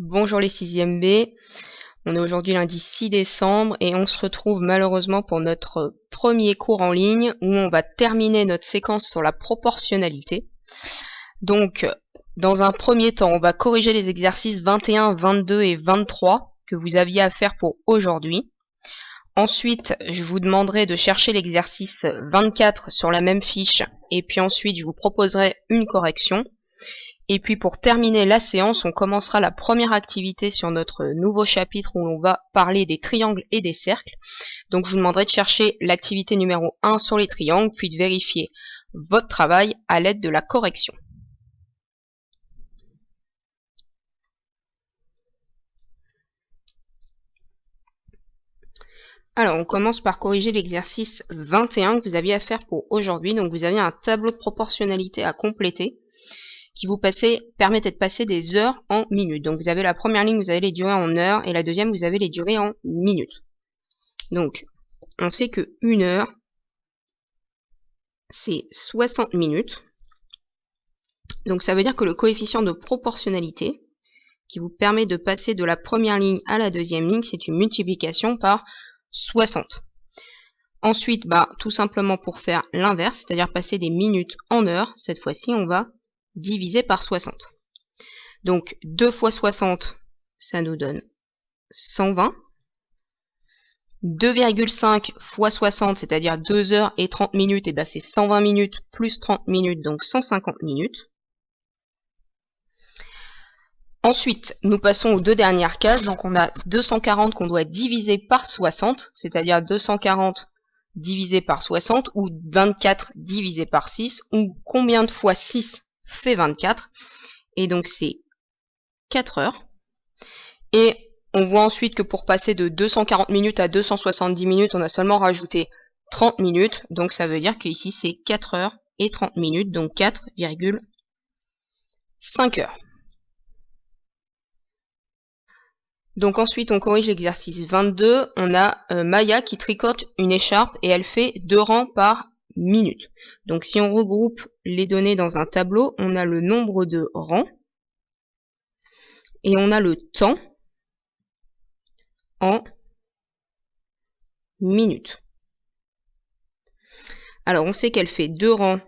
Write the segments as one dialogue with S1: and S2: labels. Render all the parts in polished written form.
S1: Bonjour les 6e B, on est aujourd'hui lundi 6 décembre et on se retrouve malheureusement pour notre premier cours en ligne où on va terminer notre séquence sur la proportionnalité. Donc, dans un premier temps, on va corriger les exercices 21, 22 et 23 que vous aviez à faire pour aujourd'hui. Ensuite, je vous demanderai de chercher l'exercice 24 sur la même fiche et puis ensuite je vous proposerai une correction. Et puis pour terminer la séance, on commencera la première activité sur notre nouveau chapitre où on va parler des triangles et des cercles. Donc je vous demanderai de chercher l'activité numéro 1 sur les triangles, puis de vérifier votre travail à l'aide de la correction. Alors on commence par corriger l'exercice 21 que vous aviez à faire pour aujourd'hui. Donc vous avez un tableau de proportionnalité à compléter qui vous permettait de passer des heures en minutes. Donc vous avez la première ligne, vous avez les durées en heures, et la deuxième, vous avez les durées en minutes. Donc, on sait que 1 heure, c'est 60 minutes. Donc ça veut dire que le coefficient de proportionnalité, qui vous permet de passer de la première ligne à la deuxième ligne, c'est une multiplication par 60. Ensuite, tout simplement pour faire l'inverse, c'est-à-dire passer des minutes en heures, cette fois-ci, on va divisé par 60. Donc 2 fois 60, ça nous donne 120. 2,5 fois 60, c'est-à-dire 2 heures et 30 minutes, et c'est 120 minutes plus 30 minutes, donc 150 minutes. Ensuite, nous passons aux deux dernières cases. Donc on a 240 qu'on doit diviser par 60, c'est-à-dire 240 divisé par 60, ou 24 divisé par 6, ou combien de fois 6 fait 24, et donc c'est 4 heures. Et on voit ensuite que pour passer de 240 minutes à 270 minutes, on a seulement rajouté 30 minutes, donc ça veut dire qu'ici c'est 4 heures et 30 minutes, donc 4,5 heures. Donc ensuite on corrige l'exercice 22, on a Maya qui tricote une écharpe et elle fait 2 rangs par minute. Donc si on regroupe les données dans un tableau, on a le nombre de rangs et on a le temps en minutes. Alors on sait qu'elle fait 2 rangs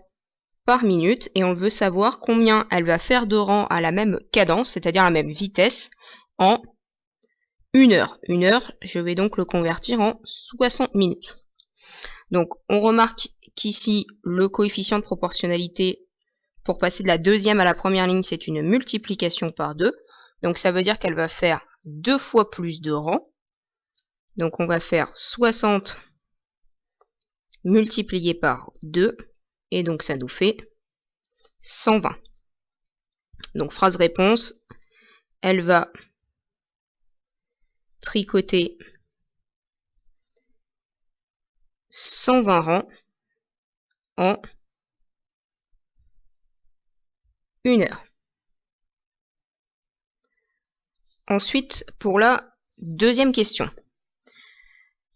S1: par minute et on veut savoir combien elle va faire de rangs à la même cadence, c'est-à-dire la même vitesse, en 1 heure. 1 heure, je vais donc le convertir en 60 minutes. Donc on remarque qu'ici, le coefficient de proportionnalité, pour passer de la deuxième à la première ligne, c'est une multiplication par 2. Donc ça veut dire qu'elle va faire 2 fois plus de rangs. Donc on va faire 60 multiplié par 2. Et donc ça nous fait 120. Donc phrase réponse, elle va tricoter 120 rangs en 1 heure. Ensuite, pour la deuxième question.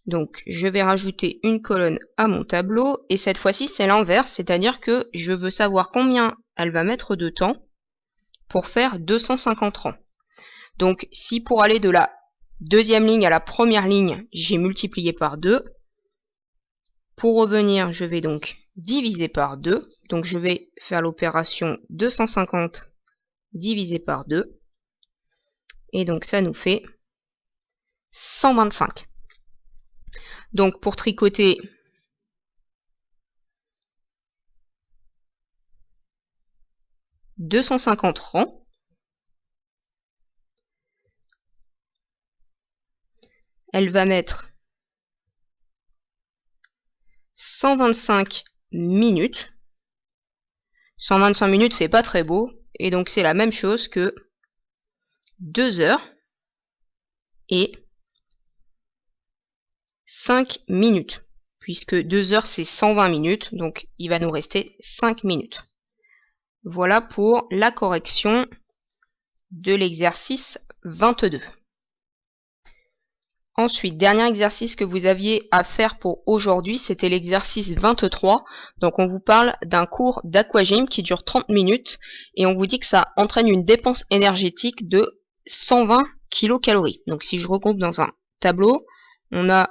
S1: Donc, je vais rajouter une colonne à mon tableau, et cette fois-ci, c'est l'inverse, c'est-à-dire que je veux savoir combien elle va mettre de temps pour faire 250 rangs. Donc, si pour aller de la deuxième ligne à la première ligne, j'ai multiplié par 2, pour revenir, je vais donc diviser par 2. Donc je vais faire l'opération 250 divisé par 2. Et donc ça nous fait 125. Donc pour tricoter « 250 rangs », elle va mettre 125 minutes. 125 minutes, c'est pas très beau. Et donc, c'est la même chose que 2 heures et 5 minutes. Puisque 2 heures, c'est 120 minutes. Donc, il va nous rester 5 minutes. Voilà pour la correction de l'exercice 22. Ensuite, dernier exercice que vous aviez à faire pour aujourd'hui, c'était l'exercice 23. Donc on vous parle d'un cours d'aquagym qui dure 30 minutes et on vous dit que ça entraîne une dépense énergétique de 120 kilocalories. Donc si je regroupe dans un tableau, on a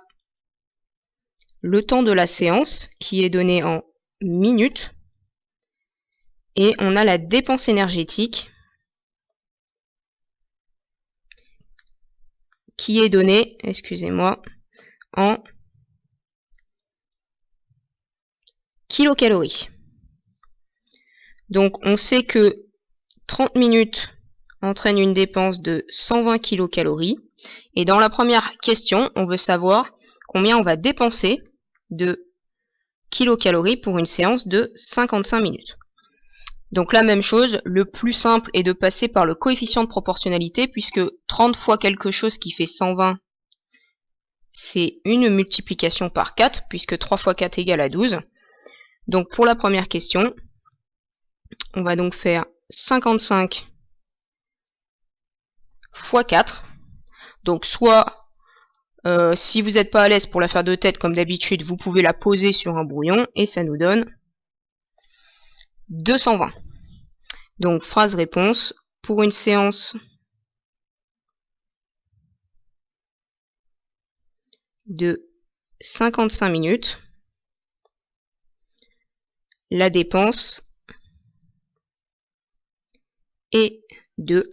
S1: le temps de la séance qui est donné en minutes et on a la dépense énergétique qui est donnée, excusez-moi, en kilocalories. Donc on sait que 30 minutes entraîne une dépense de 120 kilocalories. Et dans la première question, on veut savoir combien on va dépenser de kilocalories pour une séance de 55 minutes. Donc la même chose, le plus simple est de passer par le coefficient de proportionnalité, puisque 30 fois quelque chose qui fait 120, c'est une multiplication par 4, puisque 3 fois 4 égale à 12. Donc pour la première question, on va donc faire 55 fois 4. Donc soit, si vous n'êtes pas à l'aise pour la faire de tête comme d'habitude, vous pouvez la poser sur un brouillon et ça nous donne 220. Donc phrase-réponse, pour une séance de 55 minutes, la dépense est de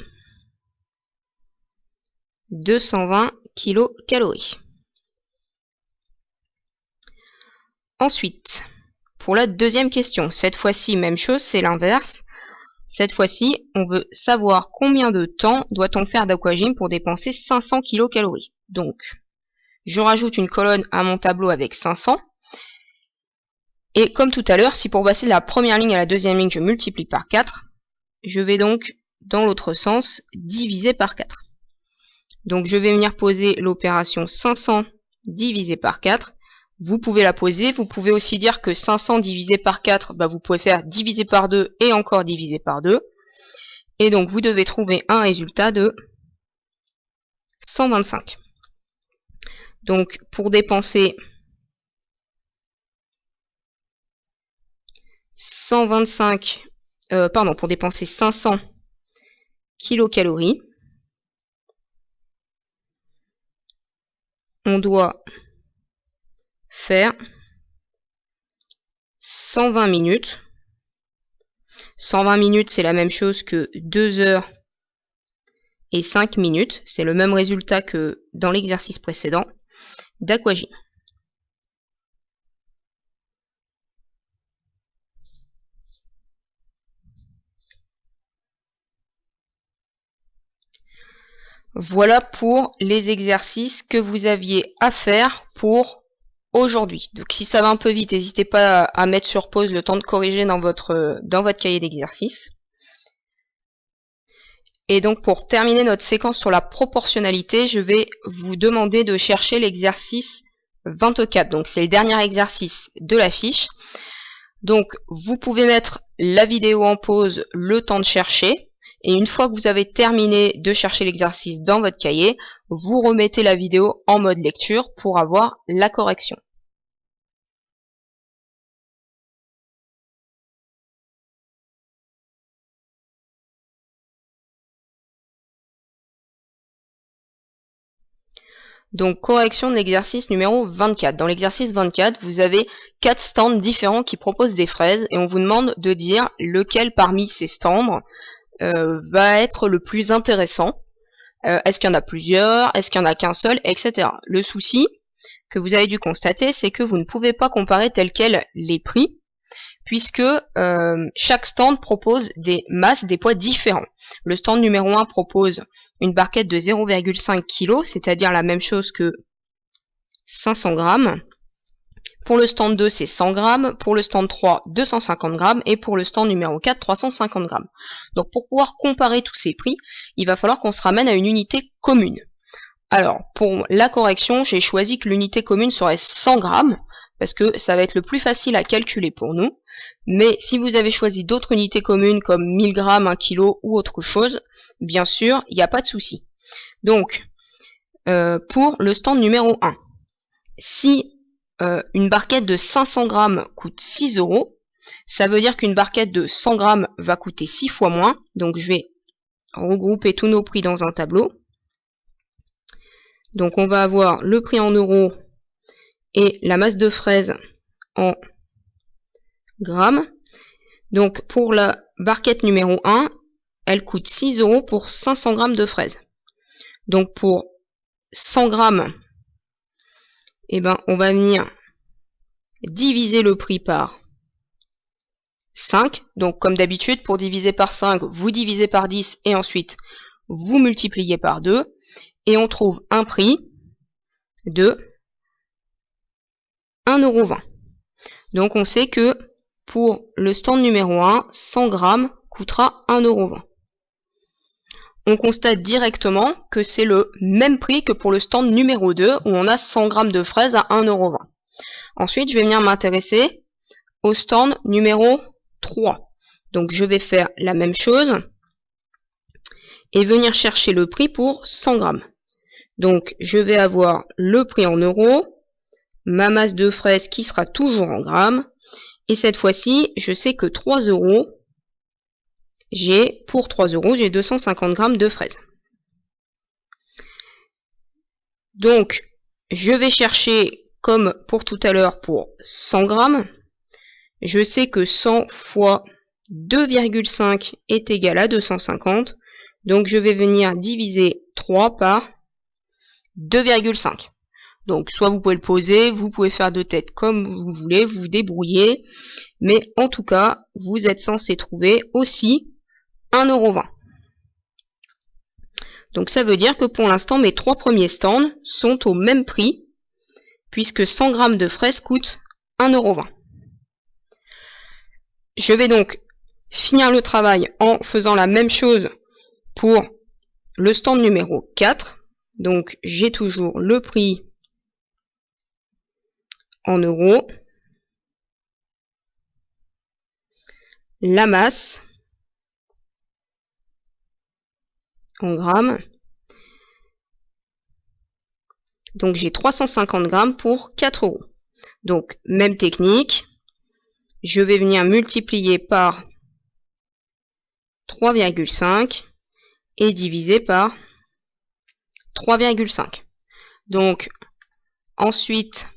S1: 220 kilocalories. Ensuite, pour la deuxième question, cette fois-ci, même chose, c'est l'inverse. Cette fois-ci, on veut savoir combien de temps doit-on faire d'aquagym pour dépenser 500 kilocalories. Donc, je rajoute une colonne à mon tableau avec 500. Et comme tout à l'heure, si pour passer de la première ligne à la deuxième ligne, je multiplie par 4, je vais donc, dans l'autre sens, diviser par 4. Donc je vais venir poser l'opération 500 divisé par 4. Vous pouvez la poser, vous pouvez aussi dire que 500 divisé par 4, vous pouvez faire diviser par 2 et encore diviser par 2. Et donc vous devez trouver un résultat de 125. Donc pour dépenser 500 kilocalories, on doit faire 120 minutes. 120 minutes, c'est la même chose que 2 heures et 5 minutes. C'est le même résultat que dans l'exercice précédent d'aquagym. Voilà pour les exercices que vous aviez à faire pour aujourd'hui. Donc si ça va un peu vite, n'hésitez pas à mettre sur pause le temps de corriger dans votre cahier d'exercice. Et donc pour terminer notre séquence sur la proportionnalité, je vais vous demander de chercher l'exercice 24. Donc c'est le dernier exercice de la fiche. Donc vous pouvez mettre la vidéo en pause, le temps de chercher. Et une fois que vous avez terminé de chercher l'exercice dans votre cahier, vous remettez la vidéo en mode lecture pour avoir la correction. Donc correction de l'exercice numéro 24. Dans l'exercice 24, vous avez 4 stands différents qui proposent des fraises et on vous demande de dire lequel parmi ces stands va être le plus intéressant. Est-ce qu'il y en a plusieurs? Est-ce qu'il n'y en a qu'un seul? Etc. Le souci que vous avez dû constater, c'est que vous ne pouvez pas comparer tel quel les prix, puisque chaque stand propose des masses, des poids différents. Le stand numéro 1 propose une barquette de 0,5 kg, c'est-à-dire la même chose que 500 grammes. Pour le stand 2, c'est 100 grammes, pour le stand 3, 250 grammes, et pour le stand numéro 4, 350 grammes. Donc pour pouvoir comparer tous ces prix, il va falloir qu'on se ramène à une unité commune. Alors, pour la correction, j'ai choisi que l'unité commune serait 100 grammes, parce que ça va être le plus facile à calculer pour nous. Mais si vous avez choisi d'autres unités communes comme 1000 grammes, 1 kg ou autre chose, bien sûr, il n'y a pas de souci. Donc, pour le stand numéro 1, si une barquette de 500 grammes coûte 6 €, ça veut dire qu'une barquette de 100 grammes va coûter 6 fois moins. Donc je vais regrouper tous nos prix dans un tableau. Donc on va avoir le prix en euros et la masse de fraises en grammes. Donc pour la barquette numéro 1, elle coûte 6 € pour 500 grammes de fraises. Donc pour 100 grammes, eh ben, on va venir diviser le prix par 5. Donc comme d'habitude, pour diviser par 5, vous divisez par 10 et ensuite vous multipliez par 2. Et on trouve un prix de 1,20 €. Donc on sait que pour le stand numéro 1, 100 grammes coûtera 1,20 €. On constate directement que c'est le même prix que pour le stand numéro 2 où on a 100 grammes de fraises à 1,20 €. Ensuite, je vais venir m'intéresser au stand numéro 3. Donc je vais faire la même chose et venir chercher le prix pour 100 grammes. Donc je vais avoir le prix en euros, ma masse de fraises qui sera toujours en grammes, et cette fois-ci, je sais que 3 €, pour 3 €, j'ai 250 grammes de fraises. Donc je vais chercher, comme pour tout à l'heure, pour 100 grammes. Je sais que 100 fois 2,5 est égal à 250. Donc je vais venir diviser 3 par 2,5. Donc soit vous pouvez le poser, vous pouvez faire de tête comme vous voulez, vous vous débrouillez. Mais en tout cas, vous êtes censé trouver aussi 1,20 €. Donc ça veut dire que pour l'instant, mes 3 premiers stands sont au même prix, puisque 100 grammes de fraises coûtent 1,20 €. Je vais donc finir le travail en faisant la même chose pour le stand numéro 4. Donc j'ai toujours le prix en euros, la masse en grammes. Donc j'ai 350 grammes pour 4 €. Donc même technique, je vais venir multiplier par 3,5 et diviser par 3,5. Donc ensuite,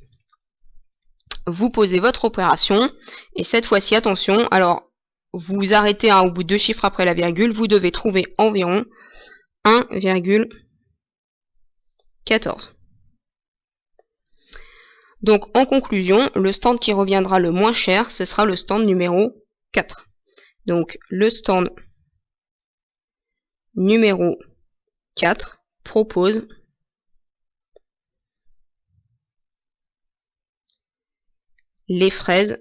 S1: vous posez votre opération et cette fois-ci, attention, alors vous arrêtez au bout de 2 chiffres après la virgule, vous devez trouver environ 1,14. Donc en conclusion, le stand qui reviendra le moins cher, ce sera le stand numéro 4. Donc le stand numéro 4 propose les fraises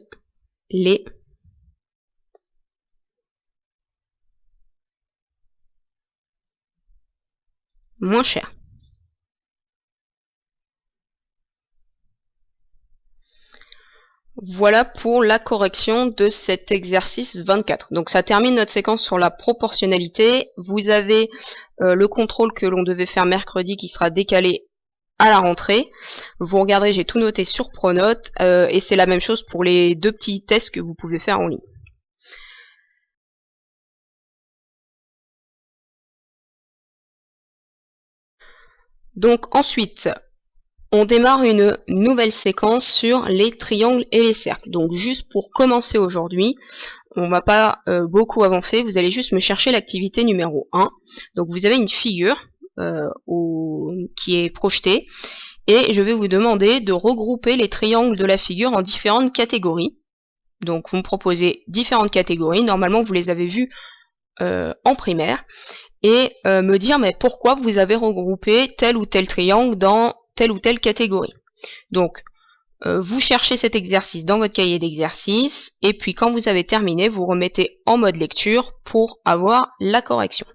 S1: les moins chères. Voilà pour la correction de cet exercice 24. Donc ça termine notre séquence sur la proportionnalité. Vous avez le contrôle que l'on devait faire mercredi qui sera décalé à la rentrée. Vous regarderez, j'ai tout noté sur Pronote et c'est la même chose pour les 2 petits tests que vous pouvez faire en ligne. Donc ensuite, on démarre une nouvelle séquence sur les triangles et les cercles. Donc juste pour commencer aujourd'hui, on va pas beaucoup avancer, vous allez juste me chercher l'activité numéro 1. Donc vous avez une figure qui est projetée et je vais vous demander de regrouper les triangles de la figure en différentes catégories. Donc vous me proposez différentes catégories, normalement vous les avez vues en primaire, et me dire mais pourquoi vous avez regroupé tel ou tel triangle dans telle ou telle catégorie. Donc vous cherchez cet exercice dans votre cahier d'exercice et puis quand vous avez terminé, vous remettez en mode lecture pour avoir la correction.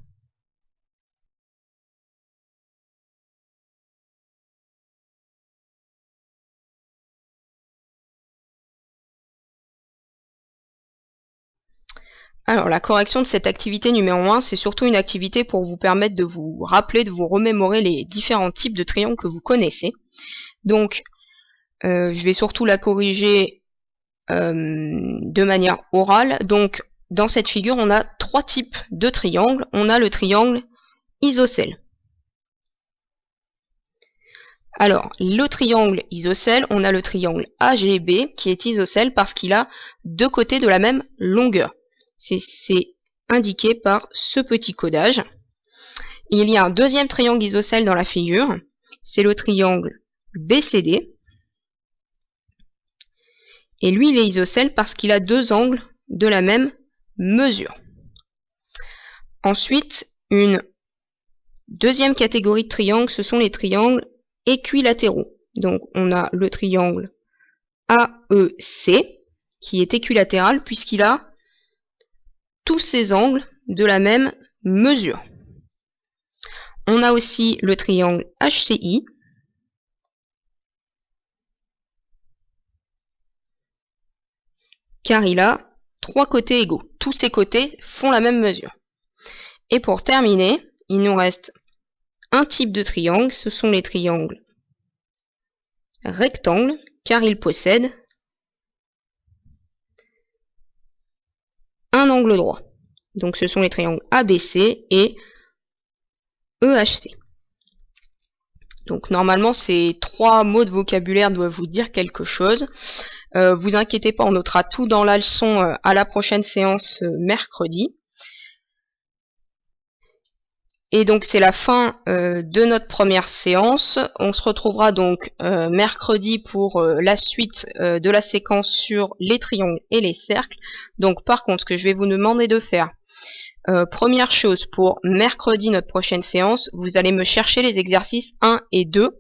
S1: Alors la correction de cette activité numéro 1, c'est surtout une activité pour vous permettre de vous rappeler, de vous remémorer les différents types de triangles que vous connaissez. Donc je vais surtout la corriger de manière orale. Donc dans cette figure, on a trois types de triangles. On a le triangle isocèle. Alors, le triangle isocèle, on a le triangle AGB qui est isocèle parce qu'il a deux côtés de la même longueur. C'est indiqué par ce petit codage. Il y a un deuxième triangle isocèle dans la figure, c'est le triangle BCD. Et lui, il est isocèle parce qu'il a deux angles de la même mesure. Ensuite, une deuxième catégorie de triangles, ce sont les triangles équilatéraux. Donc, on a le triangle AEC, qui est équilatéral puisqu'il a tous ces angles de la même mesure. On a aussi le triangle HCI, car il a trois côtés égaux. Tous ces côtés font la même mesure. Et pour terminer, il nous reste un type de triangle, ce sont les triangles rectangles, car ils possèdent un angle droit. Donc ce sont les triangles ABC et EHC. Donc normalement ces trois mots de vocabulaire doivent vous dire quelque chose. Vous inquiétez pas, on notera tout dans la leçon à la prochaine séance mercredi. Et donc c'est la fin de notre première séance. On se retrouvera donc mercredi pour la suite de la séquence sur les triangles et les cercles. Donc par contre, ce que je vais vous demander de faire, première chose, pour mercredi, notre prochaine séance, vous allez me chercher les exercices 1 et 2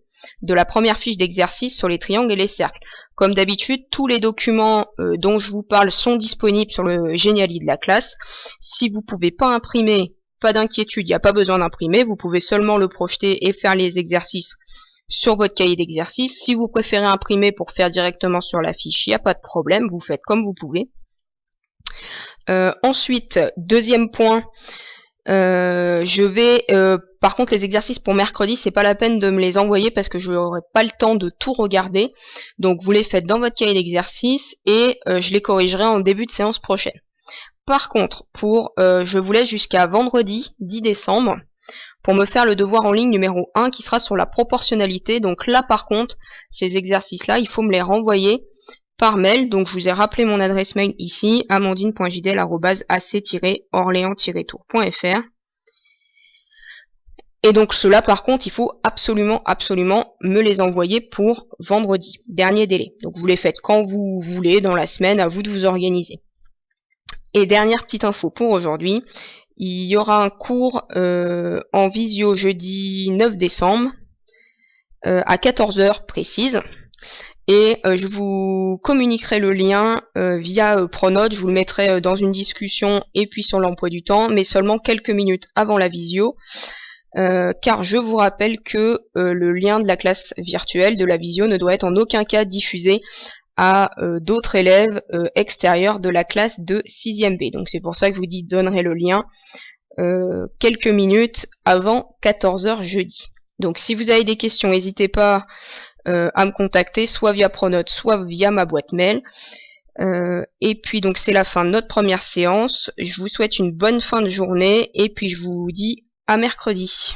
S1: de la première fiche d'exercice sur les triangles et les cercles. Comme d'habitude, tous les documents dont je vous parle sont disponibles sur le Geniali de la classe. Si vous ne pouvez pas imprimer, pas d'inquiétude, il n'y a pas besoin d'imprimer, vous pouvez seulement le projeter et faire les exercices sur votre cahier d'exercice. Si vous préférez imprimer pour faire directement sur la fiche, il n'y a pas de problème, vous faites comme vous pouvez. Ensuite, deuxième point, je vais, par contre les exercices pour mercredi, c'est pas la peine de me les envoyer parce que je n'aurai pas le temps de tout regarder. Donc vous les faites dans votre cahier d'exercice et je les corrigerai en début de séance prochaine. Par contre, je vous laisse jusqu'à vendredi 10 décembre pour me faire le devoir en ligne numéro 1 qui sera sur la proportionnalité. Donc là par contre, ces exercices-là, il faut me les renvoyer par mail. Donc je vous ai rappelé mon adresse mail ici, amandine.jdel@ac-orléans-tour.fr. Et donc ceux-là par contre, il faut absolument me les envoyer pour vendredi, dernier délai. Donc vous les faites quand vous voulez dans la semaine, à vous de vous organiser. Et dernière petite info pour aujourd'hui, il y aura un cours en visio jeudi 9 décembre à 14h précise. Et je vous communiquerai le lien via Pronote, je vous le mettrai dans une discussion et puis sur l'emploi du temps, mais seulement quelques minutes avant la visio, car je vous rappelle que le lien de la classe virtuelle de la visio ne doit être en aucun cas diffusé à d'autres élèves extérieurs de la classe de 6e B. Donc c'est pour ça que je vous dis donnerai le lien quelques minutes avant 14h jeudi. Donc si vous avez des questions, n'hésitez pas à me contacter, soit via Pronote, soit via ma boîte mail. Et puis donc c'est la fin de notre première séance. Je vous souhaite une bonne fin de journée et puis je vous dis à mercredi.